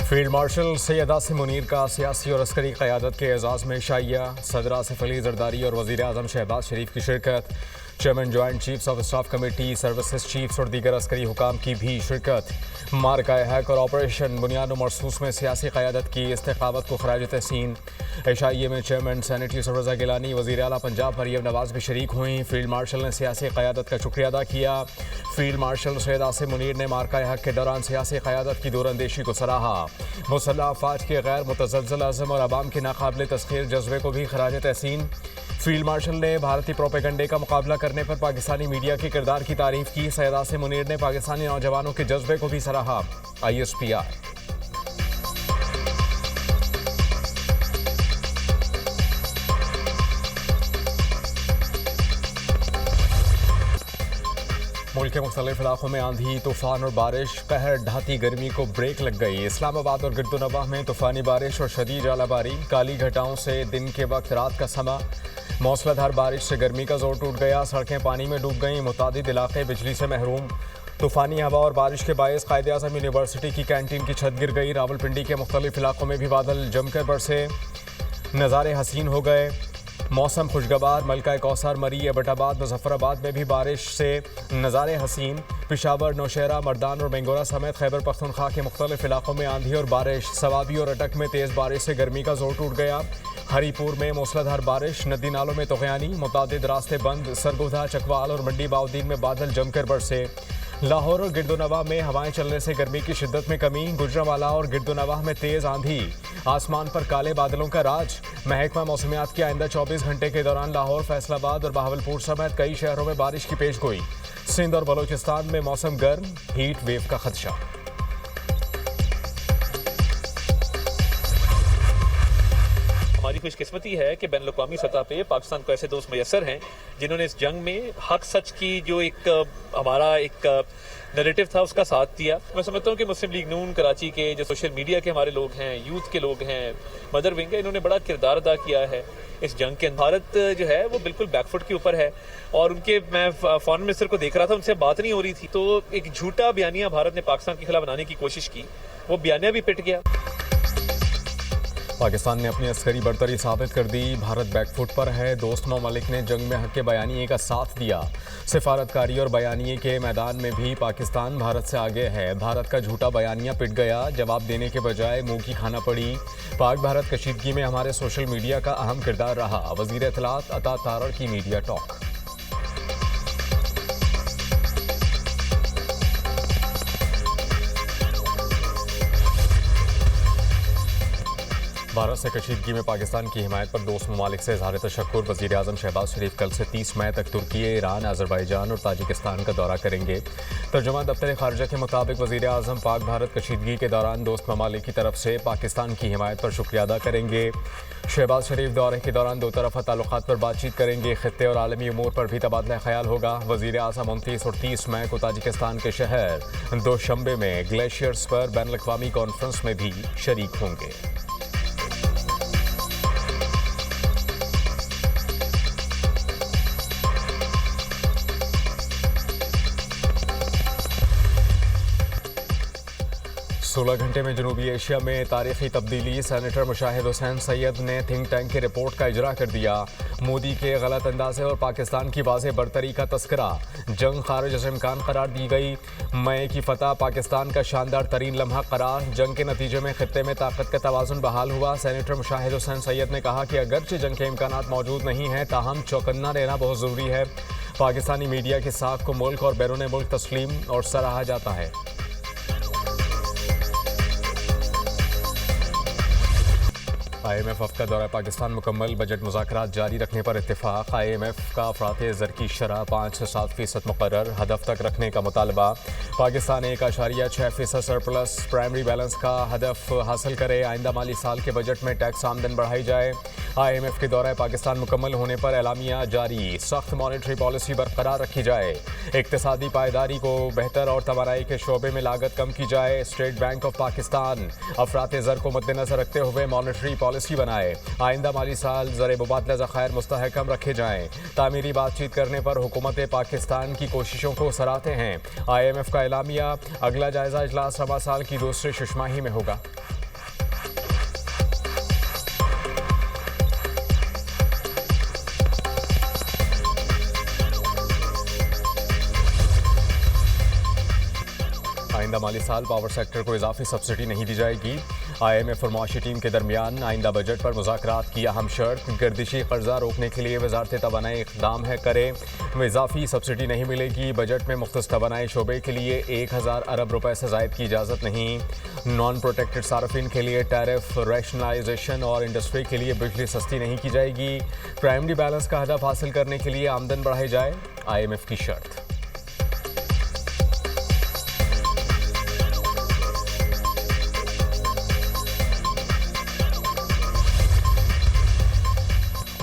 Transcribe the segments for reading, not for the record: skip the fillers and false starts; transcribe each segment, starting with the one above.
Field marshal Syed Asim Munir का सियासी और अस्करी क़यादत के एजाज़ में शाइया, सदर आसिफ अली ज़रदारी और वज़ीर आज़म शहबाज शरीफ की शिरकत। Chairman joint chiefs of staff committee, services chiefs और दीगर अस्करी हुकाम की भी शिरकत। मार्का हैक और ऑपरेशन बुनियाद मरसूस में सियासी क़यादत की इस्तेक़ामत को खराज तहसीन। एशाइए में चेयरमैन सेनेटरी सरवजा गिलानी, वज़ीर आला पंजाब मरियम नवाज़ भी शरीक हुई। फील्ड मार्शल ने सियासी क़यादत का शुक्रिया अदा किया। फील्ड मार्शल सैयद आसिम मुनीर ने मार्का हक के दौरान सियासी क़यादत की दूरअंदेशी को सराहा। मुसल्लह अफ़वाज के गैर मुतज़लज़ल अज़म और अवाम के नाक़ाबिल तस्ख़ीर जज्बे को भी खराज तहसीन। फील्ड मार्शल ने भारतीय प्रोपेगंडे का मुकाबला करने पर पाकिस्तानी मीडिया के किरदार की तारीफ की। सैयद आसिम मुनीर ने पाकिस्तानी नौजवानों के जज्बे को भी सराहा। ISPR। मुल्क के मुख्तलिफ इलाकों में आंधी, तूफान और बारिश, कहर ढाती गर्मी को ब्रेक लग गई। इस्लामाबाद और गिरदोनवाह में तूफानी बारिश और शदीद आलाबारी, काली घटाओं से दिन के वक्त रात का समा। मौसलाधार बारिश से गर्मी का जोर टूट गया, सड़कें पानी में डूब गईं, मुतादिद इलाके बिजली से महरूम। तूफानी हवा और बारिश के बायस कायदे आज़म यूनिवर्सिटी की कैंटीन की छत गिर गई। रावलपिंडी के मुख्तलिफ इलाकों में भी बादल जमकर बरसे, नज़ारे हसीन हो गए। मौसम खुशगवार, मलका कौसर, मरी, एबटाबाद, मुजफ्फराबाद में भी बारिश से नज़ारे हसीन। पिशावर, नौशहरा, मर्दान और बेंगोरा समेत खैबर पख्तूनख्वा के मुख्तलिफ इलाकों में आंधी और बारिश। सवाबी और अटक में तेज़ बारिश से गर्मी का जोर टूट गया। हरीपुर में मूसलाधार बारिश, नदी नालों में तोग़यानी, मुतादिद रास्ते बंद। सरगोधा, चकवाल और मंडी बाउद्दीन में बादल जमकर बरसे। लाहौर और गिरदोनवाह में हवाएं चलने से गर्मी की शिद्दत में कमी। गुजरांवाला और गिरदोनवाह में तेज़ आंधी, आसमान पर काले बादलों का राज। महकमा मौसमियात के आइंदा 24 घंटे के दौरान लाहौर, फैसलाबाद और बहावलपुर समेत कई शहरों में बारिश की पेशगोई। सिंध और बलोचिस्तान में मौसम गर्म, हीट वेव का खदशा। हमारी खुशकिस्मती है कि बैन अवी सतह पे पाकिस्तान को ऐसे दोस्त मैसर हैं जिन्होंने इस जंग में हक सच की जो हमारा एक नैरेटिव था उसका साथ दिया। मैं समझता हूँ कि मुस्लिम लीग नून कराची के जो सोशल मीडिया के हमारे लोग हैं, यूथ के लोग हैं, मदर विंग है, इन्होंने बड़ा किरदार अदा किया है इस जंग के। भारत जो है वो बिल्कुल बैकफुट के ऊपर है और मैं फॉरेन मिनिस्टर को देख रहा था, उनसे बात नहीं हो रही थी, तो एक झूठा बयानिया भारत ने पाकिस्तान के खिलाफ बनाने की कोशिश की, वो बयानिया भी पिट गया। पाकिस्तान ने अपनी अस्करी बरतरी साबित कर दी, भारत बैकफुट पर है। दोस्त ममालिक ने जंग में हक के बयानिए का साथ दिया। सिफारतकारी और बयानिए के मैदान में भी पाकिस्तान भारत से आगे है। भारत का झूठा बयानिया पिट गया, जवाब देने के बजाय मुंह की खाना पड़ी। पाक भारत कशीदगी में हमारे सोशल मीडिया का अहम किरदार रहा। वज़ीर इत्तलात अता तारड़ की मीडिया टॉक। भारत से कशीदगी में पाकिस्तान की हिमायत पर दोस्त ममालिक से इज़हार तशक्कुर। वज़ीर आज़म शहबाज शरीफ कल से 30 मई तक तुर्की, ईरान, अज़रबैजान और ताजिकिस्तान का दौरा करेंगे। तर्जुमान दफ्तर ख़ारजा के मुताबिक वज़ीर आज़म पाक भारत कशीदगी के दौरान दोस्त ममालिक की तरफ से पाकिस्तान की हिमायत पर शुक्रिया अदा करेंगे। शहबाज शरीफ दौरे के दौरान दो तरफ़ा ताल्लुकात पर बातचीत करेंगे। ख़ित्ते और आलमी उमूर पर भी तबादला ख्याल होगा। वज़ीर आज़म 29 और 30 मई को ताजिकिस्तान के शहर दोशंबे में ग्लेशियर्स पर बैन अवी कॉन्फ्रेंस में भी शरीक होंगे। सोलह घंटे में जनूबी एशिया में तारीखी तब्दीली। सेनेटर मुशाहिद हुसैन सैयद ने थिंक टैंक की रिपोर्ट का इजरा कर दिया। मोदी के गलत अंदाजे और पाकिस्तान की वाज़ेह बरतरी का तस्करा। जंग खारिज अज़ इम्कान करार दी गई। मई की फतह पाकिस्तान का शानदार तरीन लम्हा करार। जंग के नतीजे में खित्ते में ताकत का तवाज़ुन बहाल हुआ। सेनेटर मुशाहिद हुसैन सैयद ने कहा कि अगरचे जंग के इम्कानात मौजूद नहीं हैं, ताहम चौकन्ना रहना बहुत ज़रूरी है। पाकिस्तानी मीडिया की साख को मुल्क और बैरून मुल्क तस्लीम और सराहा जाता है। IMF का दौरा पाकिस्तान मुकम्मल। बजट मुज़ाकरात जारी रखने पर इत्तेफाक। IMF का अफराते ज़र की शरह 5 से 7% मुकर्रर, हदफ तक रखने का मुतालबा। पाकिस्तान 1.6% सरप्लस प्राइमरी बैलेंस का हदफ हासिल करे। आइंदा माली साल के बजट में टैक्स आमदन बढ़ाई जाए। IMF के दौरा पाकिस्तान मुकम्मल होने पर एलामिया जारी। सख्त मॉनेटरी पॉलिसी बरकरार रखी जाए। इक्तिसादी पायदारी को बेहतर और तवानाई के शोबे में लागत कम की जाए। स्टेट बैंक ऑफ पाकिस्तान अफराते ज़र को मद्देनजर रखते हुए मॉनेटरी पॉलिसी बनाए। आइंदा माली साल ज़र मुबादला ज़खायर मुस्तहकम रखे जाएँ। तामीरी बातचीत करने पर हुकूमत पाकिस्तान की कोशिशों को सराहते हैं। IMF का एलामिया। अगला जायज़ा इजलास रवा साल की दूसरी शुमाही में होगा। आइंदा माली साल पावर सेक्टर को इजाफी सब्सिडी नहीं दी जाएगी। IMF और मुआशी टीम के दरमियान आइंदा बजट पर मुज़ाकरात की अहम शर्त। गर्दिशी कर्जा रोकने के लिए वजारत तवानाई इक़दाम है करे। इजाफी सब्सिडी नहीं मिलेगी। बजट में मुख्तस तवानाई शोबे के लिए 1000 अरब रुपए से ज़ायद की इजाज़त नहीं। नॉन प्रोटेक्टेड सार्फिन के लिए टैरिफ रैशनलाइजेशन और इंडस्ट्री के लिए बिजली सस्ती नहीं की जाएगी। प्राइमरी बैलेंस का हदफ हासिल करने के लिए आमदन बढ़ाई जाए, IMF की शर्त।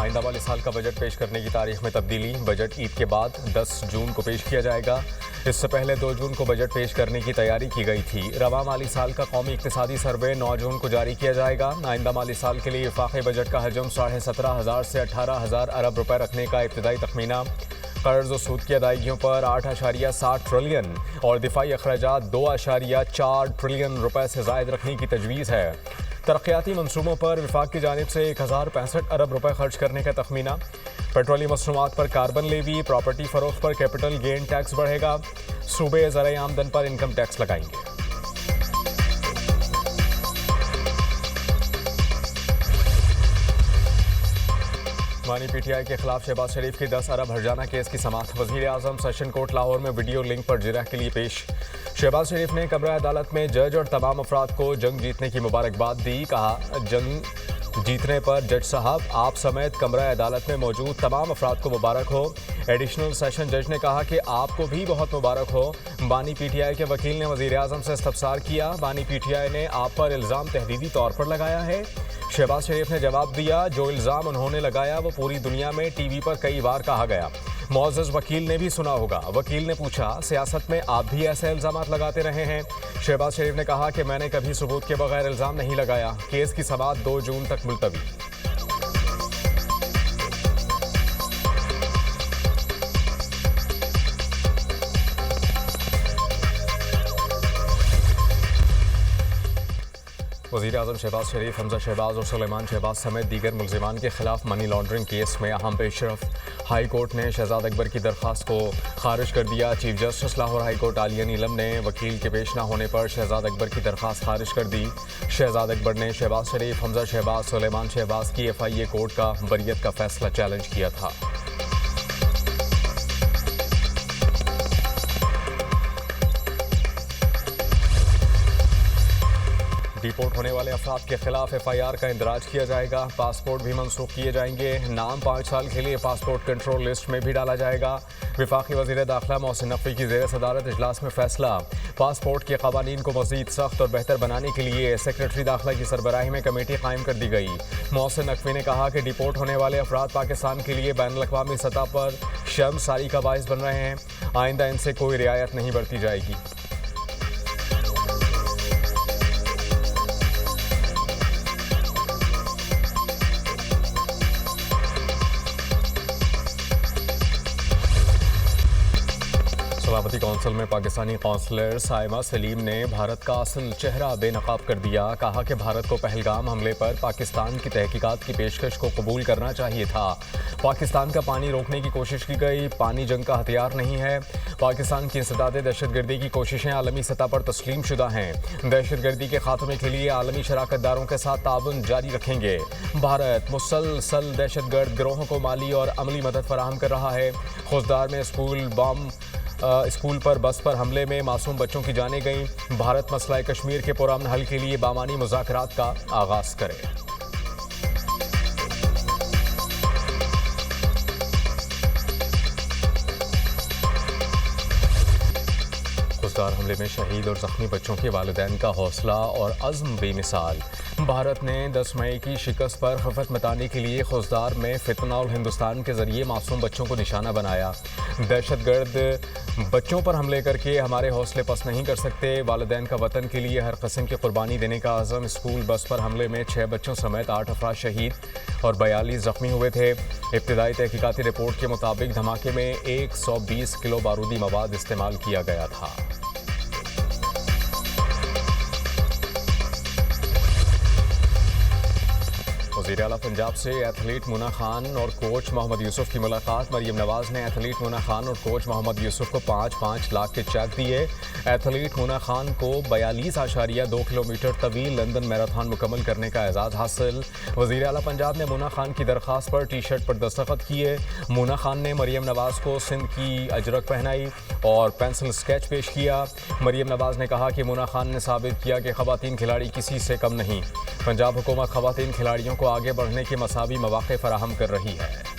आइंदा वाले साल का बजट पेश करने की तारीख में तब्दीली। बजट ईद के बाद 10 जून को पेश किया जाएगा। इससे पहले 2 जून को बजट पेश करने की तैयारी की गई थी। रवा माली साल का कौमी इक्तिसादी सर्वे 9 जून को जारी किया जाएगा। आइंदा माली साल के लिए वफाकी बजट का हजम 17,500 से 18,000 अरब रुपए रखने का इब्तदाई तखमीना। कर्ज और सूद की अदायगियों पर 8.60 ट्रिलियन और दिफाई अखराजात 2.4 ट्रिलियन रुपए से ज़ायद रखने की तजवीज़ है। तरक्याती मंसूबों पर विफाक की जानिब से 1065 अरब रुपए खर्च करने का तखमीना। पेट्रोलियम मसनूआत पर कार्बन लेवी, प्रॉपर्टी फरोख्त पर कैपिटल गेन टैक्स बढ़ेगा। सूबे ज़राई आमदन पर इनकम टैक्स लगाएंगे। बानी PTI के खिलाफ शहबाज शरीफ की 10 अरब हर्जाना केस की समाअत। वज़ीर आज़म सेशन कोर्ट लाहौर में वीडियो लिंक पर जिरह के लिए पेश। शहबाज शरीफ ने कमरा अदालत में जज और तमाम अफराद को जंग जीतने की मुबारकबाद दी। कहा, जंग जीतने पर जज साहब आप समेत कमरा अदालत में मौजूद तमाम अफराद को मुबारक हो। एडिशनल सेशन जज ने कहा कि आपको भी बहुत मुबारक हो। बानी PTI के वकील ने वज़ीर आज़म से इस्तफसार किया। बानी PTI ने आप पर इल्ज़ाम तहदीदी तौर पर लगाया है। शहबाज शरीफ ने जवाब दिया, जो इल्ज़ाम उन्होंने लगाया वो पूरी दुनिया में TV पर कई बार कहा गया। मुअज़्ज़ज़ वकील ने भी सुना होगा। वकील ने पूछा, सियासत में आप भी ऐसे इल्ज़ाम लगाते रहे हैं? शहबाज शरीफ ने कहा कि मैंने कभी सबूत के बगैर इल्ज़ाम नहीं लगाया। केस की समाअत 2 जून तक मुलतवी। वज़ीर आज़म शहबाज शरीफ, हमजा शहबाज और सुलेमान शहबाज समेत दीगर मुल्ज़िमान के खिलाफ मनी लॉन्ड्रिंग केस में अहम पेशरफ। हाई कोर्ट ने शहजाद अकबर की दरख्वास्त को खारिज कर दिया। Chief justice Lahore high court Aalia Neelum ने वकील के पेश न होने पर शहजाद अकबर की दरख्वास्त खारिज कर दी। शहजाद अकबर ने शहबाज शरीफ, हमजा शहबाज, सुलेमान शहबाज की FIA कोर्ट का बरियत का फैसला चैलेंज किया था। डिपोर्ट होने वाले अफराद के खिलाफ FIR का इंदराज किया जाएगा। पासपोर्ट भी मनसूख किए जाएंगे। नाम 5 साल के लिए पासपोर्ट कंट्रोल लिस्ट में भी डाला जाएगा। वफाकी वज़ीर दाखिला मोहसिन नकवी की ज़ेर सदारत इजलास में फैसला। पासपोर्ट के क़वानीन को मज़ीद सख्त और बेहतर बनाने के लिए सेक्रेटरी दाखिला की सरबराही में कमेटी कायम कर दी गई। मोहसिन नकवी ने कहा कि डिपोर्ट होने वाले अफराद पाकिस्तान के लिए बैनुल-अक़वामी सतह पर शर्मसारी का बाइस बन रहे हैं। आइंदा इनसे कोई रियायत नहीं बरती जाएगी। सलामती कौंसिल में पाकिस्तानी कौंसलर साइमा सलीम ने भारत का असल चेहरा बेनकाब कर दिया। कहा कि भारत को पहलगाम हमले पर पाकिस्तान की तहकीकात की पेशकश को कबूल करना चाहिए था। पाकिस्तान का पानी रोकने की कोशिश की गई। पानी जंग का हथियार नहीं है। पाकिस्तान की इंसदाद दहशतगर्दी की कोशिशें आलमी सतह पर तस्लीम शुदा हैं। दहशतगर्दी के खात्मे के लिए आलमी शराकतदारों के साथ ताउन जारी रखेंगे। भारत मुसलसल दहशतगर्द गिरोहों को माली और अमली मदद फराहम कर रहा है। खुजदार में स्कूल पर बस पर हमले में मासूम बच्चों की जानें गईं। भारत मसला कश्मीर के पुरअमन हल के लिए बामानी मुज़ाकरात का आगाज़ करे। खुजदार हमले में शहीद और ज़ख्मी बच्चों के वालिदैन का हौसला और अज़्म बेमिसाल। भारत ने 10 मई की शिकस्त पर खफत मिटाने के लिए खुजदार में फितना और हिंदुस्तान के ज़रिए मासूम बच्चों को निशाना बनाया। दहशतगर्द बच्चों पर हमले करके हमारे हौसले पस्त नहीं कर सकते। वालिदैन का वतन के लिए हर किस्म की कुर्बानी देने का आज़म। स्कूल बस पर हमले में 6 बच्चों समेत 8 अफराद शहीद और 42 ज़ख्मी हुए थे। इब्तिदाई तहकीकाती रिपोर्ट के मुताबिक धमाके में 120 किलो बारूदी मवाद इस्तेमाल किया गया था। वज़ीर आला पंजाब से एथलीट मुना खान और कोच मोहम्मद यूसुफ की मुलाकात। मरीम नवाज ने एथलीट मुना खान और कोच मोहम्मद यूसुफ को 5-5 लाख के चेक दिए। एथलीट मुना खान को 42.2 किलोमीटर तवील लंदन मैराथन मुकम्मल करने का एजाज़ हासिल। वज़ीर आला पंजाब ने मुना खान की दरख्वास्त पर टी शर्ट पर दस्तखत किए। मुना खान ने मरीम नवाज को सिंध की अजरक पहनाई और पेंसिल स्केच पेश किया। मरीम नवाज ने कहा कि मुना खान ने साबित किया कि ख़वातीन खिलाड़ी किसी से कम नहीं। पंजाब हुकूमत ख़वातीन खिलाड़ियों को आगे बढ़ने के मसावी मौक़े फराहम कर रही है।